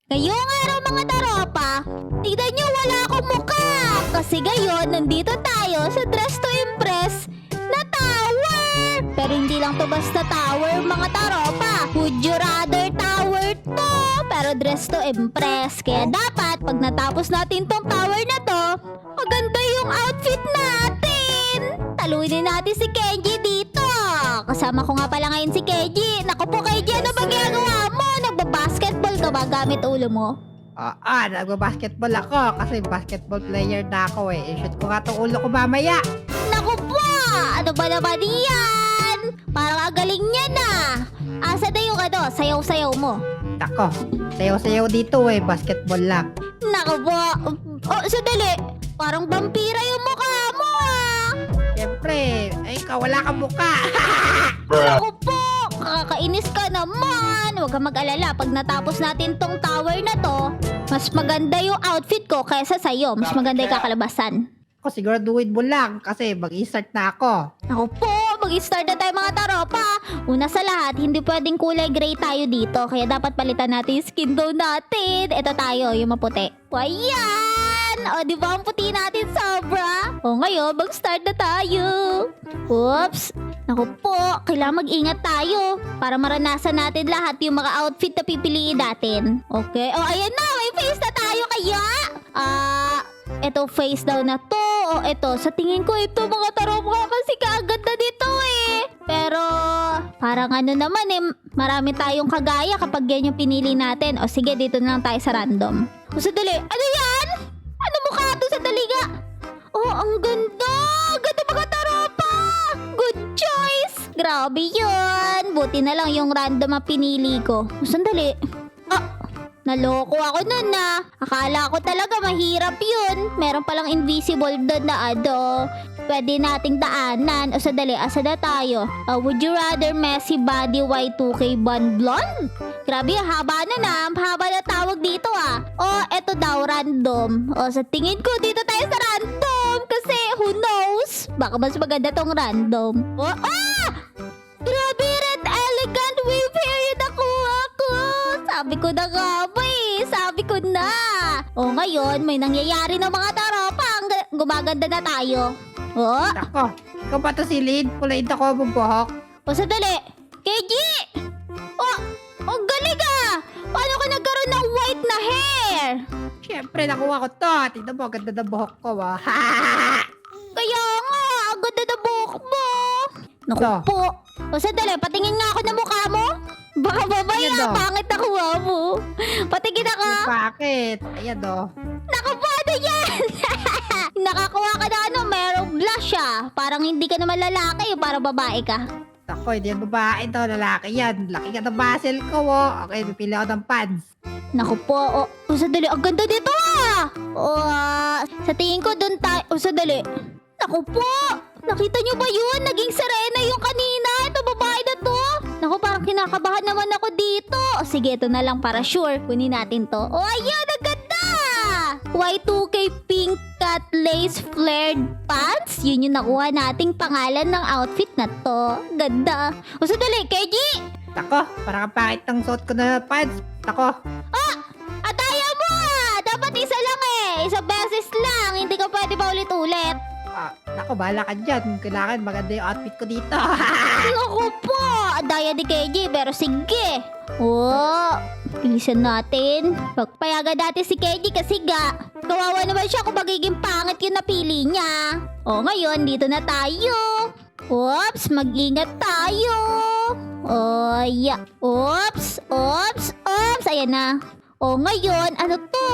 Ngayong araw mga taropa, tignan nyo wala akong muka. Kasi ngayon, nandito tayo sa Dress to Impress na tower. Pero hindi lang to basta tower mga taropa. Would you rather tower to? Pero Dress to Impress. Kaya dapat, pag natapos natin tong tower na to, maganda yung outfit natin. Talunin natin si Kenji dito. Kasama ko nga pala ngayon si Kenji. Naku po Kenji, ano ba ginagawa mo? Nagbabasketball ka ba gamit ulo mo? Nagbabasketball ako kasi basketball player na ako eh. I-shoot ko nga tong ulo ko mamaya. Naku po! Ano ba naman yan? Parang agaling niya na. Asa na yung sayaw-sayaw mo? Nako, sayaw-sayaw dito eh. Basketball lang. Naku po! Oh, sandali! Parang vampira yung mukha mo ah! Siyempre, ikaw wala kang mukha. Naku po! Kakainis ka naman! Huwag kang mag-alala. Pag natapos natin tong tower na to, mas maganda yung outfit ko kaysa sa'yo. Mas maganda yung kakalabasan. Ako siguraduhin mo lang kasi mag-i-start na ako. Ako po, mag-start na tayo mga taropa. Una sa lahat, hindi pwedeng kulay gray tayo dito. Kaya dapat palitan natin yung skin tone natin. Ito tayo, yung maputi. Ayan! O, di ba ang puti natin sobra? O, ngayon, mag-start na tayo. Oops! Naku po, kailangan mag-ingat tayo para maranasan natin lahat yung mga outfit na pipiliin natin. Okay? O, ayan na! May face na tayo kaya! Ito face daw na to. O, ito. Sa tingin ko ito mga taropa kasi kaaganda dito eh. Pero, parang ano naman eh. Marami tayong kagaya kapag yan yung pinili natin. O, sige, dito na lang tayo sa random. O, sadali. Ano yan? Ano mukha ito sa daliga? Oh, ang ganda! Ganda mga taropa! Good choice! Grabe yun! Buti na lang yung random ang pinili ko. O, sandali. Naloko ako nun na. Akala ko talaga mahirap yun. Meron palang invisible doon na pwede nating daanan. O sadali, asa na tayo? Would you rather messy body Y2K bun blonde? Grabe, haba na na. Haba na tawag dito ah. O, eto daw, random. O, sa tingin ko, dito tayo sa random. Kasi, who knows? Baka mas maganda tong random. O, grabe, red elegant wave hair yung nakuha ko. Sabi ko na nga ba eh. Sabi ko na. O ngayon, may nangyayari ng mga taropa. Gumaganda na tayo. O? Nako, ikaw ba to si Lid? Pulain ako bubuhok. O sandali. Keji! O galing ah! Paano ka nagkaroon ng white na hair? Siyempre, nakuha ko to. Tignan mo, ganda ng buhok ko ah. Kaya nga, ang ganda na buhok mo. Naku Ito. po. O sandali, patingin nga ako ng mukha mo. Baka mamaya, Ayan, oh. pangit nakuha mo. Patingin ako. Bakit? Ayan o. Naku po, ano yan? Nakakuha ka na merong blush ah. Parang hindi ka naman lalaki, parang babae ka. Ako, hindi yan babae to. Lalaki yan. Laki ka ng muscle ko oh. Okay, pipili ako ng pants. Naku po, sandali, ang ganda dito ah. Sa tingin ko doon tayo, sandali. Naku po, nakita nyo ba yun? Naging Serena yung kanina. Ito babae na to. Naku, parang kinakabahan naman ako dito. Sige, ito na lang para sure. Kunin natin to. Ayun, ang ganda! Y2K pink cut lace flared pants. Yun yung nakuha nating pangalan ng outfit na to. Ganda. Sandali, Keji! Ako, parang ang pangit ng suot ko na pants. Ako, Ataya mo ah! Dapat isa lang eh. Isang beses lang. Hindi ka pwede pa ulit-ulit. Ako, bahala ka dyan. Kailangan maganda yung outfit ko dito. Naku po! Daya ni KJ, pero sige. Bilisan natin. Pagpayagan natin si KJ kasi kawawa naman siya kung magiging pangit yung napili niya. Ngayon, dito na tayo. Oops, mag-ingat tayo. Yeah. Oops. Ayan na. Ngayon, ano to?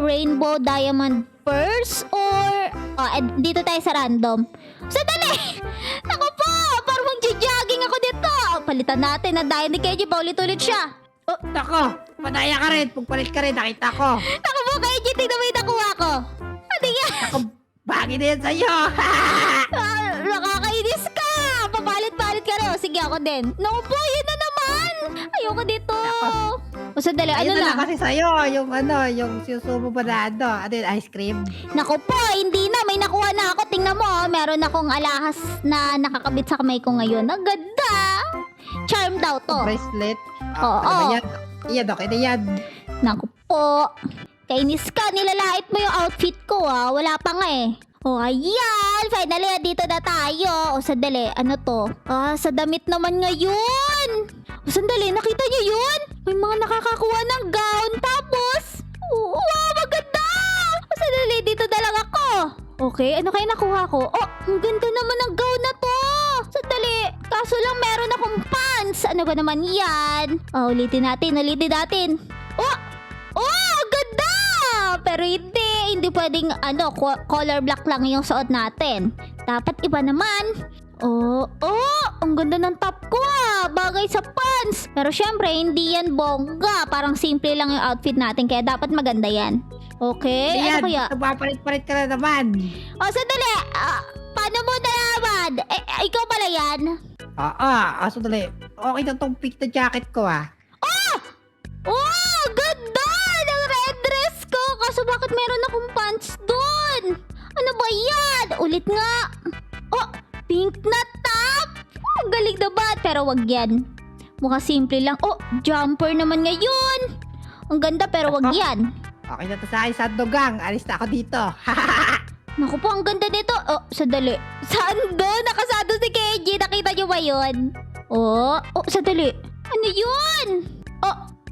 Rainbow diamond pearls or... dito tayo sa random. Sandali! Naku po! Parang mag-jogging ako dito. Palitan natin na dahil ni KJ pa ulit-ulit siya. Nako, padaya ka rin. Pagpalit ka rin, nakita ko. Naku po, KJ, tignan mo yung nakuha ko. Ano yan? Ako, bagay na yan sa'yo. Nakakainis ka! Papalit-palit ka rin. Sige, ako din. Naku po, yun na naman! Ayoko dito. Sandali, Ayun ano na na? lang kasi sa'yo. Yung susumo ba na ano yung ice cream? Naku po, hindi na. May nakuha na ako. Tingnan mo, meron akong alahas na nakakabit sa kamay ko ngayon. Ang ganda! Charm daw to. Bracelet. Oo. Ano ba yan? Yan, okay na yan. Naku po. Kainis ka, nilalait mo yung outfit ko wala pa nga eh. O ayan, finally dito na tayo. O sandali, ano to? Sa damit naman ngayon. O sandali, nakita niyo yun? May mga nakakakuha ng gown tapos. Wow, maganda! O sandali, dito na lang ako. Okay, ano kaya nakuha ko? Oh, ang ganda naman ng gown na to. Sandali, kaso lang meron akong pants. Ano ba naman yan? Ulitin natin. Oh, ang ganda! Pero hindi pwedeng color black lang yung suot natin. Dapat iba naman. Ang ganda ng top ko bagay sa pants. Pero syempre, hindi yan bongga. Parang simple lang yung outfit natin, kaya dapat maganda yan. Okay, ano kaya? Papalit-palit ka na naman. Sandali. Paano mo nalaman? Ikaw pala yan? Sandali. Okay na tong pink na jacket ko Ganda ng red dress ko. Kaso bakit meron akong pants dun? Ano ba yan? Ulit nga. Pink na top. Galing naman. Pero wag yan. Mukha simple lang. Jumper naman ngayon. Ang ganda pero wag yan. Okay na to sa akin, Sandogang. Alis na ako dito. Naku po, ang ganda nito. Sandali. Sando? Nakasado si Kenji. Nakita niyo ba yun? Sandali. Ano yun?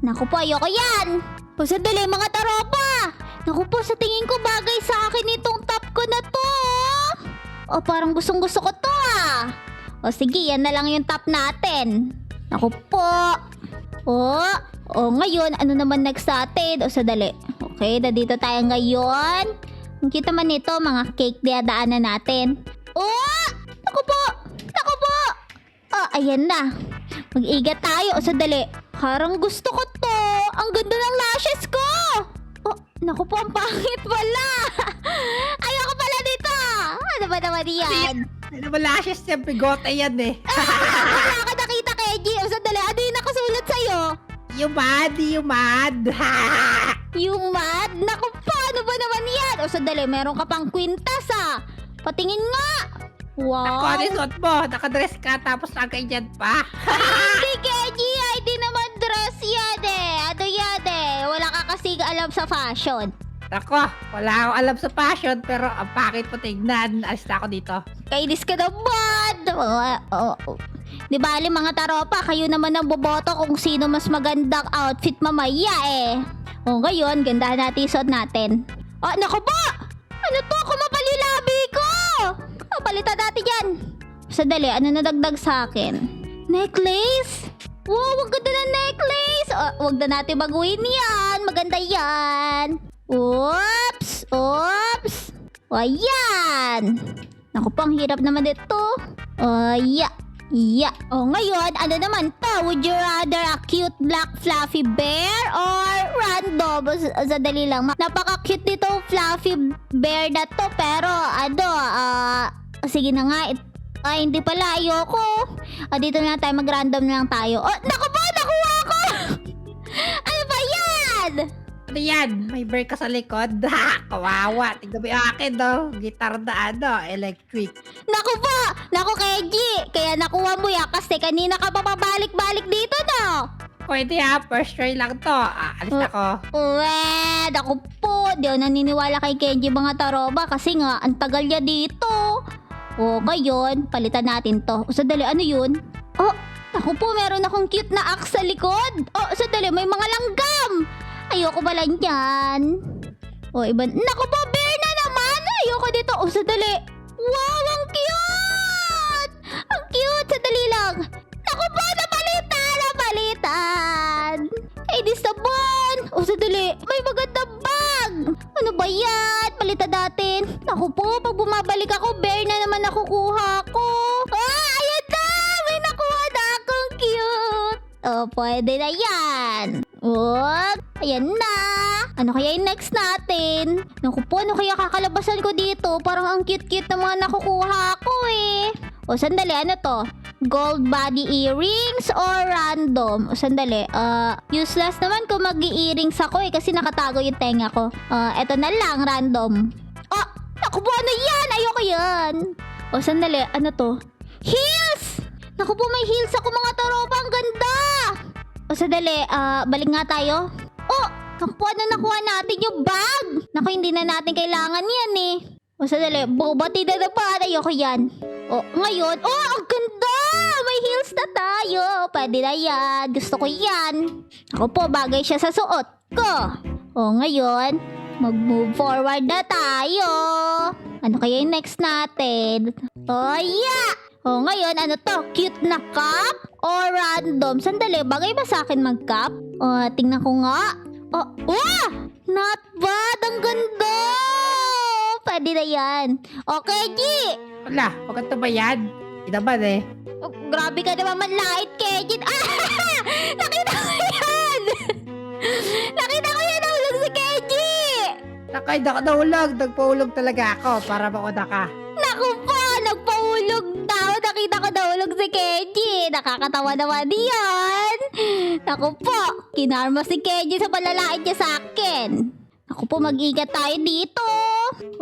Naku po, ayoko yan. Sandali, mga taropa. Naku po, sa tingin ko bagay sa akin itong top ko na to. Parang gustong-gusto ko to sige, yan na lang yung top natin. Naku po. Ngayon, ano naman next sa atin? Sandali. Okay, dito tayo ngayon. Ang kita man nito, mga cake diadaanan natin. Naku po! Ayan na. Mag-igat tayo. Sandali. Parang gusto ko to. Ang ganda ng lashes ko. Naku po, ang pangit pala. Ayoko pala dito. Ano ba naman yan? Ano ba lashes niya? Bigote yan eh. Wala ka nakita, Kenji. Sandali. Ano yung nakasulat sa'yo? Yung mad. Yung mad? Naku po, ano ba naman yan? Sandali, meron ka pang kwintas Patingin nga. Wow. Naku, ano yung suot mo? Nakadress ka tapos nakaganyan pa. Hindi, Kenji. Hindi naman dress yan Ano yan Wala ka kasi alam sa fashion. Naku, wala akong alam sa fashion pero ang pangit mo tignan. Alis na ako dito. Kainis ka naman. Di bali mga taropa, kayo naman ang boboto kung sino mas magandang outfit mamaya ngayon, gandahan natin yung suot natin. Naku po! Ano to? Kumapal yung labi ko! Palitan natin yan. Sandali, ano nadagdag sa akin? Necklace? Wow, ang ganda ng necklace! Wag na natin baguhin yan. Maganda yan. Oops! Ayan! Naku po, ang hirap naman dito. Ngayon, ano naman to? Would you rather a cute black fluffy bear or random? Sadali lang. Napaka-cute nito fluffy bear na to. Pero, sige na nga. Hindi pala. Ayoko. Dito na tayo. Mag-random na lang tayo. Naku po! Nakuha ko! Ano ba yan? Ano yan? May bear ka sa likod? Kawawa. Tignan mo yung akin, Gitar na electric. Naku po! Naku, Kenji! Kaya nakuha mo yan kasi kanina ka pa pabalik-balik dito, Pwede first try lang to. Alis na ako. Naku po! Di ako naniniwala kay Kenji mga taroba kasi nga, ang tagal niya dito. Ngayon, palitan natin to. Sandali, ano yun? Naku po, meron akong cute na axe sa likod. Sandali, may mga langgam. Ayoko ba lang yan? Iba. Naku po, bear na naman. Ayoko dito. Sandali. Wow, ang cute! Ang cute. Sandali lang. Naku po, napalitan. Inis naman. Sandali. May magandang bag. Ano ba yan? Palitan natin. Naku po, pag bumabalik ako, bear na naman nakukuha ko. Ayan na! May nakuha na akong cute. Pwede na yan. Ayan na. Ano kaya yung next natin? Naku po, ano kaya kakalabasan ko dito? Parang ang cute-cute na mga nakukuha ko sandali, ano to? Gold body earrings or random? Sandali, useless naman kung mag-earrings ako kasi nakatago yung tenga ko. Eto na lang, random. Naku po, ano yan? Ayoko yan. Sandali, ano to? Heels! Naku po, may heels ako mga taropa. Ang ganda! Sandali, balik nga tayo. Naku po, ano nakuha natin yung bag? Naku, hindi na natin kailangan yan eh. O, sandali. Bubati na naman. Ayoko yan. O, ngayon. Oh, ang ganda! May heels na tayo. Pwede na yan. Gusto ko yan. Ako po, bagay siya sa suot ko. O, ngayon. Mag-move forward na tayo. Ano kaya yung next natin? Oh, yeah! O, ngayon, ano to? Cute na cup? O random? Sandali, bagay ba sa akin mag-cup? O, tingnan ko nga. Oh, wow! Not bad! Ang ganda! Pwede na yan. Okay, G! Wala, maganda ba yan? Hindi naman eh. Oh, grabe ka naman manlait, Kejin. Ah! Nakita ko yan! Nakita ko yan! Nahulog si Keji! Nakay, nahulog. Nagpahulog talaga ako para mauna ka. Naku po! Nagpahulog daw! Nakita ko nahulog si Keji! Nakakatawa naman yan! Naku po! Kinarma si Keji sa palalait niya sa akin. Naku po, mag-ingat tayo dito!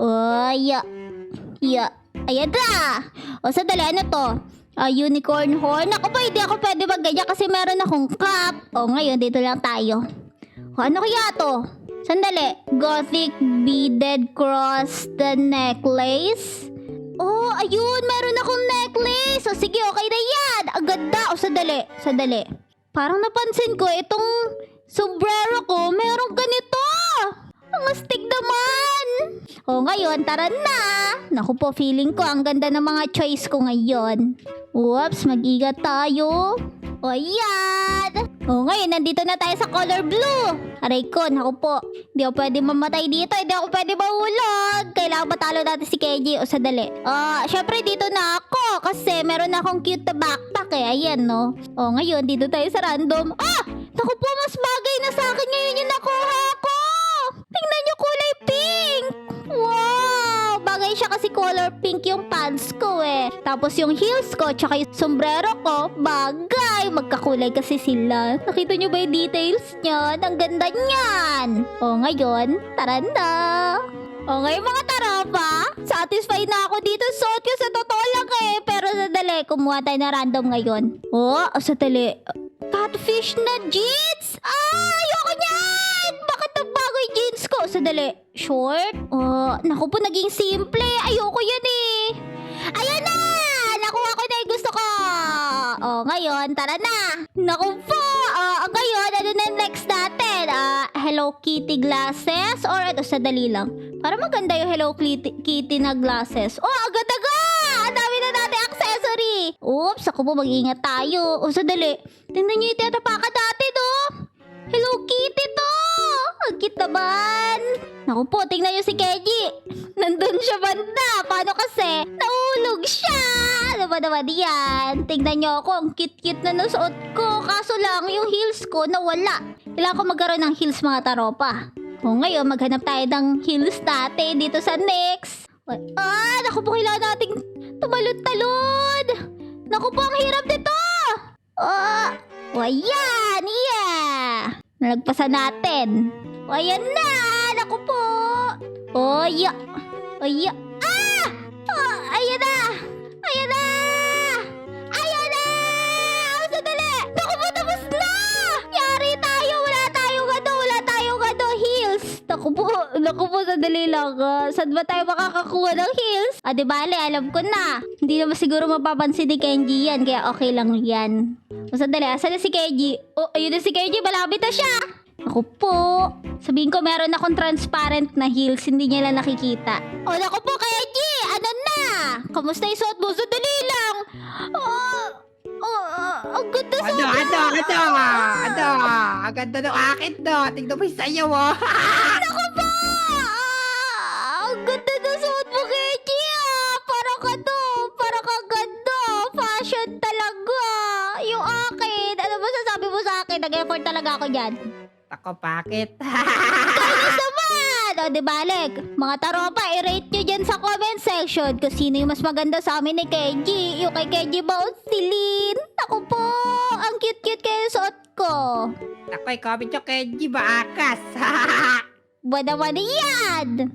Oh, yeah. Yeah. Ayan na! O, sandali, ano to? Unicorn horn. Ako pa, hindi ako pwede magganyan kasi meron akong cup. O, ngayon, dito lang tayo. O, ano kaya to? Sandali. Gothic beaded cross the necklace. Oh, ayun, meron akong necklace. O, sige, okay na yan. Ang ganda. O, sandali. Sandali. Parang napansin ko, itong sombrero ko, merong ganito. Ang astig naman! O ngayon, tara na! Naku po, feeling ko ang ganda ng mga choice ko ngayon. Oops, mag-ingat tayo. O yan! O ngayon, nandito na tayo sa color blue. Aray ko, naku po. Hindi ako pwede mamatay dito. Hindi ako pwede mahulog. Kailangan matalo natin si Keji. O sadali. Syempre dito na ako. Kasi meron akong cute na backpack eh. Ayan no. O ngayon, dito tayo sa random. Ah! Naku po, mas bagay na sa akin ngayon yung nakuha ko. Tingnan nyo, kulay pink! Wow! Bagay siya kasi color pink yung pants ko eh. Tapos yung heels ko, tsaka yung sombrero ko, bagay! Magkakulay kasi sila. Nakita nyo ba yung details niyan? Ang ganda niyan! O ngayon, tara na! O ngayon mga taropa, satisfied na ako dito. Suot ko sa totoo lang eh. Pero sadali, kumuha tayo na random ngayon. O, sadali. Catfish na jeans! Ayoko niyan! Bakit nagbago yung jeans ko? Sadali. Short? Naku po, naging simple. Ayoko yan eh. Ayan na! Nakuha ko na yung gusto ko. Ngayon, tara na. Naku po. Ngayon, ano na next natin? Hello Kitty glasses? Or ito, sadali lang. Para maganda yung Hello Kitty na glasses. Ang ganda ga! Ang dami na natin accessory. Oops, ako po, mag-ingat tayo. Sadali. Tingnan nyo yung tiyatapakan natin, Hello Kitty to! Ang cute naman! Naku po, tingnan nyo si Keji. Nandun siya banda. Paano kasi? Nahulog siya! Ano ba naman yan? Tingnan nyo ako. Ang cute-cute na nasuot ko. Kaso lang, yung heels ko nawala. Kailangan ko magkaroon ng heels mga taropa. Ngayon, maghanap tayo ng heels natin dito sa next. Naku po, kailangan nating tumalon-talon. Naku po, ang hirap nito! Ayan! Yeah! Nalagpasan natin. Ayan na! Naku po! Yeah! Yeah! Ayan na! Ayan na! Ayan na! Sandali! Naku po, tapos na! Yari tayo! Wala tayong heels! Naku po, sandali lang. Saan ba tayo makakakuha ng heels? Di bale, alam ko na. Hindi naman siguro mapapansin ni Kenji yan, kaya okay lang yan. Sandali, asan na si Kenji? Ayun na si Kenji, malapit na siya! Naku po, sabihin ko meron akong transparent na heels, hindi niya lang nakikita. Naku po, Kenji! Ano na? Kamusta yung suot mo? Sandali lang! Ang ganda sa Ang ganda ng akin, Tingnan mo yung sayo, Naku po! Ang ganda na suot mo, Kenji, Parang ka ganda. Fashion talaga. Yung akin. Ano ba sasabi mo sa akin? Nag-effort talaga ako dyan. Ako, bakit? Kainis naman! Di balik. Mga taropa, i-rate nyo dyan sa comment section kung sino yung mas maganda sa amin ni Kenji. Yung kay Kenji ba o Celine? Ako po, ang cute-cute kayo suot ko. Ako, comment yung Kenji, baakas. Buwan naman yan!